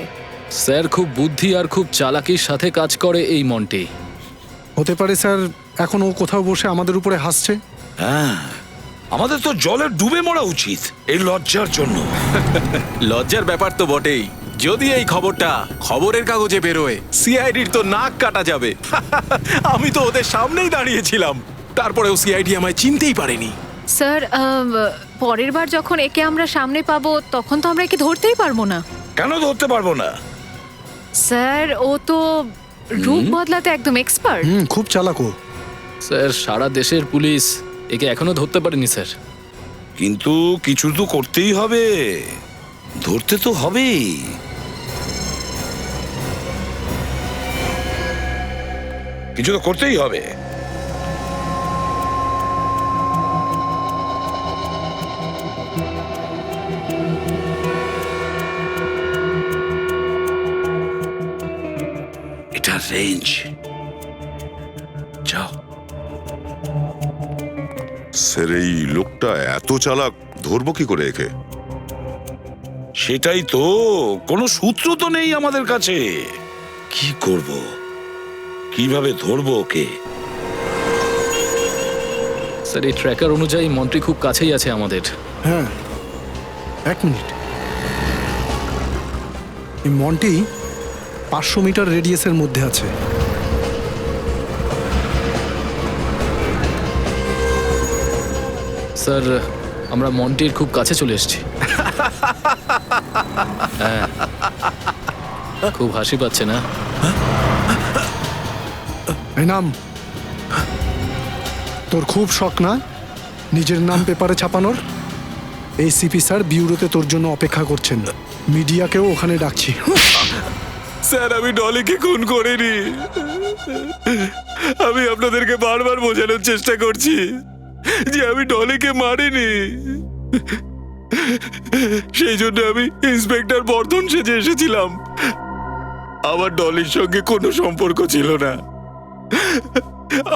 স্যার খুব বুদ্ধি আর খুব চালাকির সাথে কাজ করে এই মন্টি। হতে পারে স্যার এখন ও কোথাও বসে আমাদের উপরে হাসছে। হ্যাঁ, আমাদের তো জলে ডুবে মরা উচিত এই লজ্জার জন্য। লজ্জার ব্যাপার তো বটেই। যদি এই খবরটা খবরের কাগজে বেরোয়, সিআইডির তো নাক কাটা যাবে। আমি তো ওদের সামনেই দাঁড়িয়েছিলাম, তারপরেও সিআইডি আমায় চিনতেই পারেনি। স্যার, পরের বার যখন একে আমরা সামনে পাবো তখন তো আমরা একে ধরতেই পারবো না। কেন ধরতে পারবো না? স্যার ও তো রূপ বদলাতে একদম এক্সপার্ট। খুব চালাক ও। স্যার সারা দেশের পুলিশ একে এখনো ধরতে পারেনি স্যার। কিন্তু কিছু তো করতেই হবে, ধরতে তো হবেই। কিছু তো করতেই হবে। এটা রেঞ্জ। যাও। স্যার এই লোকটা এত চালাক, ধরবো কি করে একে? সেটাই তো, কোনো সূত্র তো নেই আমাদের কাছে। কি করব, কিভাবে ধরবো ওকে? স্যার এই ট্র্যাকার অনুযায়ী মন্ত্রী খুব কাছেই আছে আমাদের। হ্যাঁ, এক মিনিট। এই মন্টি 500 মিটার রেডিয়াসের মধ্যে আছে। স্যার আমরা মন্টির খুব কাছে চলে এসেছি। হ্যাঁ, খুব হাসি পাচ্ছে না? এই নাম, তোর খুব শখ না নিজের নাম পেপারে ছাপানোর? এই সিপি স্যার বিউরোতে তোর জন্য অপেক্ষা করছেন, মিডিয়াকেও ওখানে ডাকছি। স্যার আমি ডলিকে খুন করিনি। আমি আপনাদেরকে বারবার বোঝানোর চেষ্টা করছি যে আমি ডলিকে মারিনি। সেই জন্য আমি ইন্সপেক্টর বর্ধন সেজে এসেছিলাম। আমার ডলির সঙ্গে কোনো সম্পর্ক ছিল না।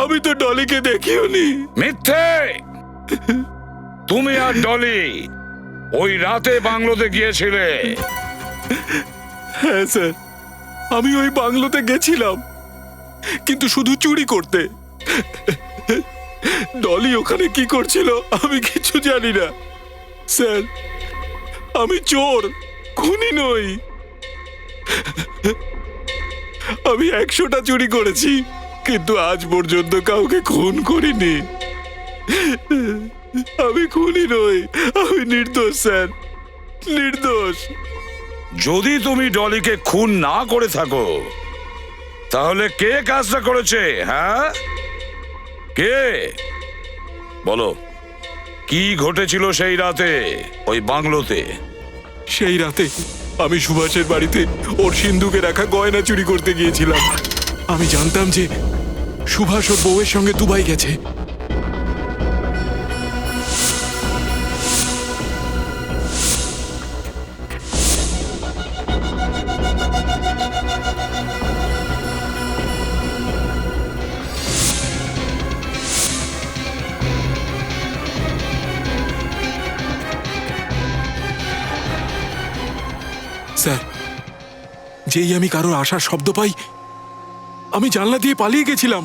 আমি তো ডলিকে দেখিওনি। মিথ্যে! তুমি আর ডলি ওই রাতে বাংলোতে গিয়েছিলে। হ্যাঁ স্যার, আমি ওই বাংলোতে গেছিলাম, কিন্তু শুধু চুরি করতে। ডলি ওখানে কি করছিল আমি কিছু জানি না। স্যার আমি চোর, খুনি নই। আমি 100টা চুরি করেছি, কিন্তু আজ পর্যন্ত কাউকে খুন করিনি। আমি খুনি নই, আমি নির্দোষ স্যার, নির্দোষ। যদি তুমি ডলিকে খুন না করে থাকো তাহলে কে কাজটা করেছে? হ্যাঁ, কে? বলো, কি ঘটেছিল সেই রাতে ওই বাংলোতে? সেই রাতে আমি সুভাষের বাড়িতে ওর সিন্ধুকে রাখা গয়না চুরি করতে গিয়েছিলাম। আমি জানতাম যে সুভাষ ওর বউয়ের সঙ্গে দুবাই গেছে। স্যার যেই আমি কারোর আসার শব্দ পাই আমি জানলা দিয়ে পালিয়ে গেছিলাম।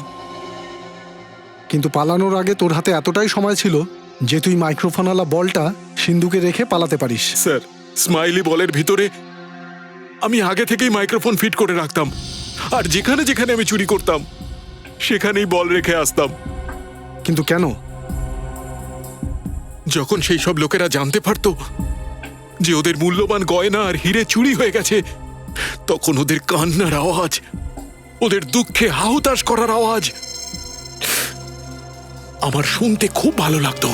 কিন্তু পালানোর আগে তোর হাতে এতটাই সময় ছিল যে তুই মাইক্রোফোনওয়ালা বলটা সিন্ধুকে রেখে পালাতে পারিস। স্যার স্মাইলি বলের ভিতরে আমি আগে থেকেই মাইক্রোফোন ফিট করে রাখতাম, আর যেখানে যেখানে আমি চুরি করতাম সেখানেই বল রেখে আসতাম। কিন্তু কেন? যখন সেই সব লোকেরা জানতে পারতো যে ওদের মূল্যবান গয়না আর হিরে চুরি হয়ে গেছে, তখন ওদের কান্নার আওয়াজ, ওদের দুঃখে হাহুতাশ করার আওয়াজ আমার শুনতে খুব ভালো লাগতো।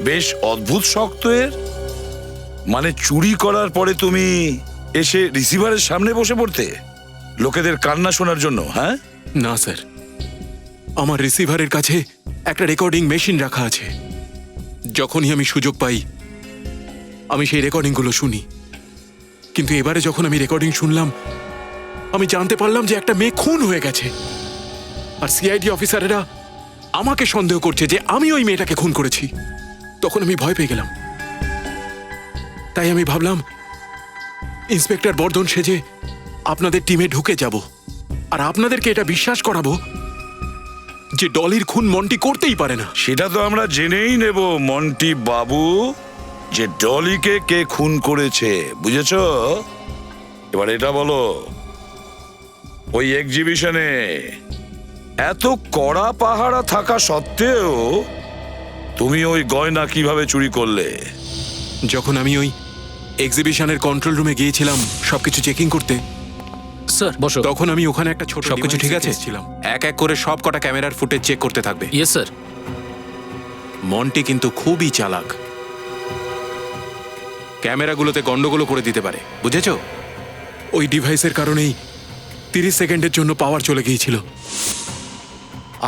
বেশ অদ্ভুত শখ তো এর। মানে চুরি করার পরে তুমি এসে রিসিভারের সামনে বসে পড়তে লোকেদের কান্না শোনার জন্য? হ্যাঁ না স্যার, আমার রিসিভারের কাছে একটা রেকর্ডিং মেশিন রাখা আছে। যখনই আমি সুযোগ পাই আমি সেই রেকর্ডিংগুলো শুনি। কিন্তু এবারে যখন আমি রেকর্ডিং শুনলাম আমি জানতে পারলাম যে একটা মেয়ে খুন হয়ে গেছে। আর সিআইডি অফিসারেরা আমাকে সন্দেহ করছে যে আমি ওই মেয়েটাকে খুন করেছি। তখন আমি ভয় পেয়ে গেলাম। তাই আমি ভাবলাম ইন্সপেক্টর বর্ধন সেজে আপনাদের টিমে ঢুকে যাব আর আপনাদেরকে এটা বিশ্বাস করাবো যে ডলির খুন মন্টি করতেই পারে না। সেটা তো আমরা জেনেই নেব মন্টি বাবু, যে ডলিকে কে খুন করেছে, বুঝেছো? এবার এটা বলো, ওই এক্সিবিশনে এত কড়া পাহারা থাকা সত্ত্বেও তুমি ওই গয়না কিভাবে চুরি করলে? যখন আমি ওই এক্সিবিশনের কন্ট্রোল রুমে গিয়েছিলাম সবকিছু চেকিং করতে, স্যার বসো। তখন আমি ওখানে একটা ছোট সবকিছু ঠিক আছে? ছিলাম। এক এক করে সব কটা ক্যামেরার ফুটেজ চেক করতে থাকবে। Yes sir. মন্টি কিন্তু খুবই চালাক, ক্যামেরাগুলোতে গন্ডগোল করে দিতে পারে, বুঝেছো? ওই ডিভাইসের কারণেই 30 সেকেন্ডের জন্য পাওয়ার চলে গিয়েছিল।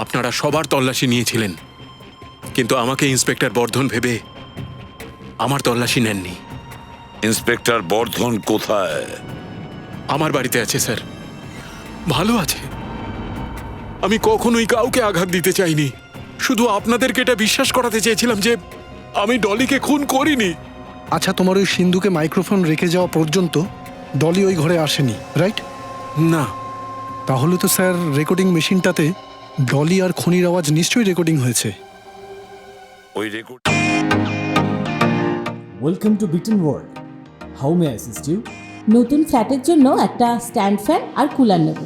আপনারা সবার তল্লাশি নিয়েছিলেন, কিন্তু আমাকে ইন্সপেক্টর বর্ধন ভেবে আমার তল্লাশি নেননি। ইন্সপেক্টর বর্ধন কোথায়? আমার বাড়িতে আছে স্যার, ভালো আছে। আমি কখনোই কাউকে আঘাত দিতে চাইনি, শুধু আপনাদেরকে এটা বিশ্বাস করাতে চেয়েছিলাম যে আমি ডলিকে খুন করিনি। আচ্ছা, তোমার ওই সিন্ধুকে মাইক্রোফোন রেখে যাওয়া পর্যন্ত ডলি ওই ঘরে আসেনি, রাইট? না। তাহলে তো স্যার রেকর্ডিং মেশিনটাতে ডলি আর খুনির আওয়াজ নিশ্চয়ই রেকর্ডিং হয়েছে। ওই record. Welcome to beaten world. How may assist you? নতুন ফ্ল্যাটের জন্য একটা স্ট্যান্ড ফ্যান আর কুলার নেব।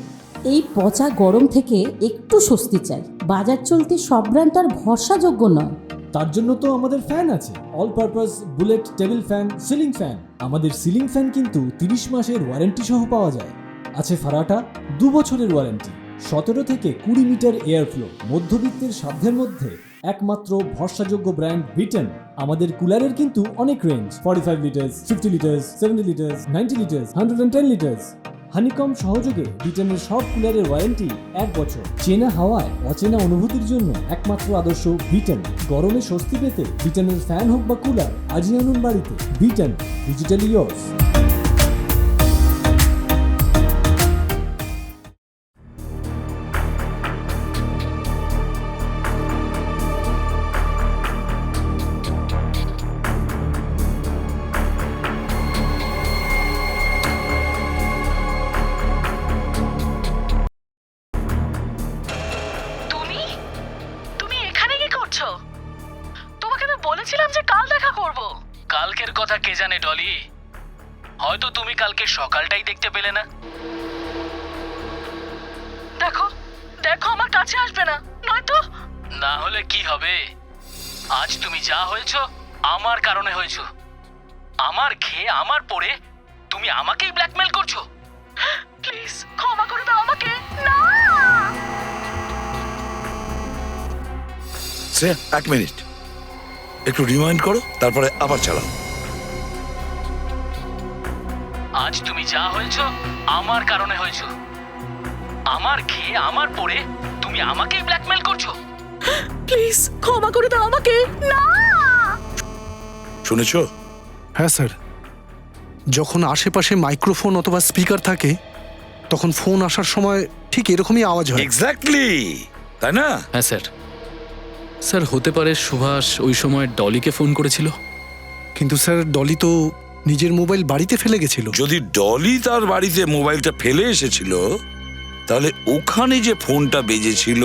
এই পচা গরম থেকে একটু স্বস্তি চাই। বাজার চলতে সব ব্র্যান্ড আর ভরসাযোগ্য নয়। তার জন্য তো আমাদের ফ্যান আছে, all purpose bullet table fan, ceiling fan. আমাদের সিলিং ফ্যান কিন্তু 30 মাসের ওয়ারেন্টি সহ পাওয়া যায়। আছে ফারাটা 2 বছরের ওয়ারেন্টি, 17 থেকে 20 মিটার এয়ার ফ্লো। মধ্যবিত্তের সাধ্যের মধ্যে একমাত্র ভরসাযোগ্য ব্র্যান্ড বিটেন। আমাদের কুলারের কিন্তু অনেক range, 45 litres, 50 litres, 70 litres, 90 litres, 110 litres. Honeycomb সহযোগে বিটেনের সব কুলারের ওয়ারেন্টি 1 বছর। চেনা হাওয়ায় অচেনা অনুভূতির জন্য একমাত্র আদর্শ বিটেন। গরমে স্বস্তি পেতে বিটেনের ফ্যান হোক বা কুলার, আজই আনুন বাড়িতে। Biten, digitally yours. কালকের কথা কে জানে ডলি, হয়তো তুমি কালকে সকালটাই দেখতে পেলে না। দেখো দেখো আমার কাছে আসবে না, নয়তো না হলে কি হবে? আজ তুমি যা হয়েছো আমার কারণে হয়েছো। আমার খেয়ে আমার পড়ে তুমি আমাকেই ব্ল্যাকমেল করছো। প্লিজ ক্ষমা করে দাও আমাকে। না সে 1 মিনিট একটু রিমাইন্ড করো, তারপরে আবার চালাও। আজ তুমি যা হয়েছো আমার কারণে হয়েছো। আমার খেয়ে আমার পড়ে তুমি আমাকেই ব্ল্যাকমেল করছো। প্লিজ ক্ষমা করে দাও আমাকে। না শুনেছো? হ্যাঁ স্যার, যখন আশেপাশে মাইক্রোফোন অথবা স্পিকার থাকে তখন ফোন আসার সময় ঠিক এরকমই আওয়াজ হয়। এক্স্যাক্টলি, তাই না? হ্যাঁ স্যার। স্যার হতে পারে সুভাষ ওই সময় ডলিকে ফোন করেছিল। কিন্তু স্যার ডলি তো নিজের মোবাইল বাড়িতে ফেলে গেছিল। যদি ডলি তার বাড়িতে মোবাইলটা ফেলে এসেছিল, তাহলে ওখানে যে ফোনটা বেজেছিল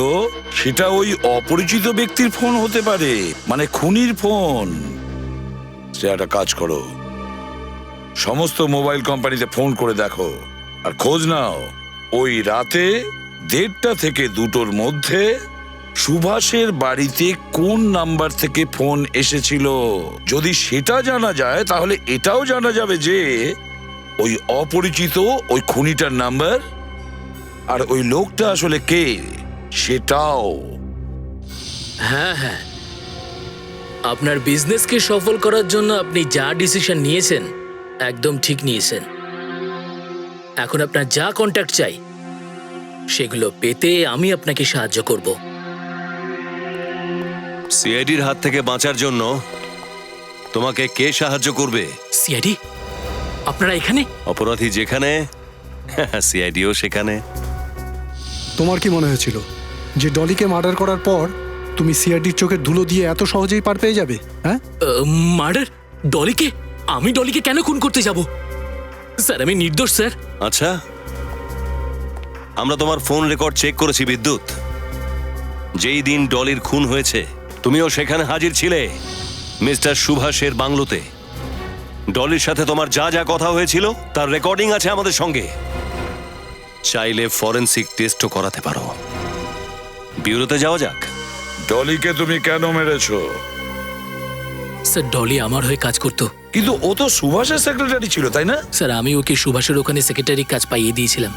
সেটা ওই অপরিচিত ব্যক্তির ফোন হতে পারে, মানে খুনির ফোন। সে একটা কাজ করো, সমস্ত মোবাইল কোম্পানিতে ফোন করে দেখো আর খোঁজ নাও ওই রাতে 1:30 থেকে 2টোর মধ্যে সুভাষের বাড়িতে কোন নাম্বার থেকে ফোন এসেছিল। যদি সেটা জানা যায় তাহলে এটাও জানা যাবে যে ওই অপরিচিত ওই খুনিটার নাম্বার আর ওই লোকটা আসলে কে সেটাও। হ্যাঁ হ্যাঁ, আপনার বিজনেসকে সফল করার জন্য আপনি যা ডিসিশন নিয়েছেন একদম ঠিক নিয়েছেন। এখন আপনার যা কন্ট্যাক্ট চাই সেগুলো পেতে আমি আপনাকে সাহায্য করব। সিআইডির হাত থেকে বাঁচার জন্য তোমাকে কে সাহায্য করবে? সিআইডি? আপনারা এখানে? অপরাধী যেখানে সিআইডিও সেখানে। তোমার কি মনে হয়েছিল যে ডলিকে মার্ডার করার পর তুমি সিআইডির চোখের ধুলো দিয়ে এত সহজেই পার পেয়ে যাবে? হ্যাঁ, মার্ডার? ডলিকে? আমি ডলিকে কেন খুন করতে যাব? স্যার আমি নির্দোষ স্যার। আচ্ছা, আমরা তোমার ফোন রেকর্ড চেক করেছি বিদ্যুৎ। যেই দিন ডলির খুন হয়েছে তুমিও সেখানে হাজির ছিলে মিস্টার সুভাষের বাংলোতে। ডলির সাথে তোমার যা যা কথা হয়েছিল তার রেকর্ডিং আছে আমাদের সঙ্গে। চাইলে ফরেনসিক টেস্টও করাতে পারো। ব্যুরোতে যাওয়া যাক। ডলিকে তুমি কেন মেরেছো? স্যার ডলি আমার হয়ে কাজ করতো। কিন্তু ও তো সুভাষের সেক্রেটারি ছিল, তাই না? স্যার আমি ওকে সুভাষের ওখানে সেক্রেটারি কাজ পাইয়ে দিয়েছিলাম।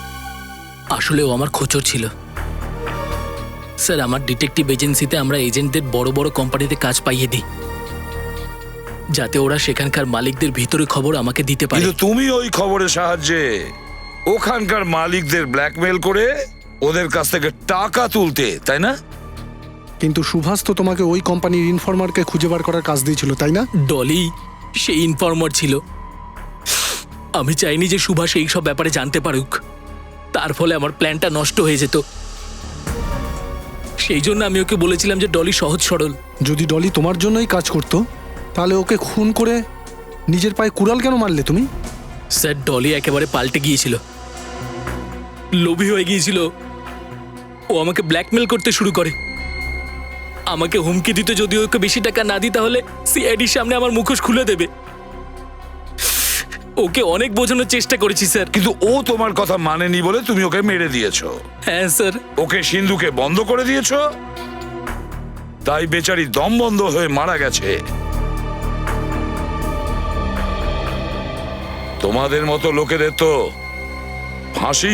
আসলে ও আমার খোঁচর ছিল। স্যার আমার ডিটেকটিভ এজেন্সিতে আমরা এজেন্টদের বড় বড় কোম্পানিতে কাজ পাইয়ে দিই, যাতে ওরা সেখানকার মালিকদের ভিতরে খবর আমাকে দিতে পারে। কিন্তু তুমি ওই খবরের সাহায্যে ওখানকার মালিকদের ব্ল্যাকমেল করে ওদের কাছ থেকে টাকা তুলতে, তাই না? কিন্তু সুভাষ তো তোমাকে ওই কোম্পানির ইনফরমারকে খুঁজে বার করার কাজ দিয়েছিল, তাই না? ডলি সেই ইনফরমার ছিল। আমি চাইনি যে সুভাষ এই সব ব্যাপারে জানতে পারুক, তার ফলে আমার প্ল্যানটা নষ্ট হয়ে যেত। সেই জন্য আমি ওকে বলেছিলাম যে ডলি সহজ সরল। যদি ডলি তোমার জন্যই কাজ করতো তাহলে ওকে খুন করে নিজের পায়ে কুড়াল কেন মারলে তুমি? স্যার ডলি একেবারে পাল্টে গিয়েছিল, লোভী হয়ে গিয়েছিল। ও আমাকে ব্ল্যাকমেল করতে শুরু করে, আমাকে হুমকি দিতে যদি ওকে বেশি টাকা না দিই তাহলে সিআইডির সামনে আমার মুখোশ খুলে দেবে। ওকে অনেক বোঝানোর চেষ্টা করেছি স্যার, কিন্তু ও তোমার কথা মানেনি বলে তুমি ওকে মেরে দিয়েছো। হ্যাঁ স্যার। ওকে সিন্ধুকে বন্ধ করে দিয়েছো, তাই বেচারি দম বন্ধ হয়ে মারা গেছে। তোমাদের মতো লোকেদের তো ফাঁসি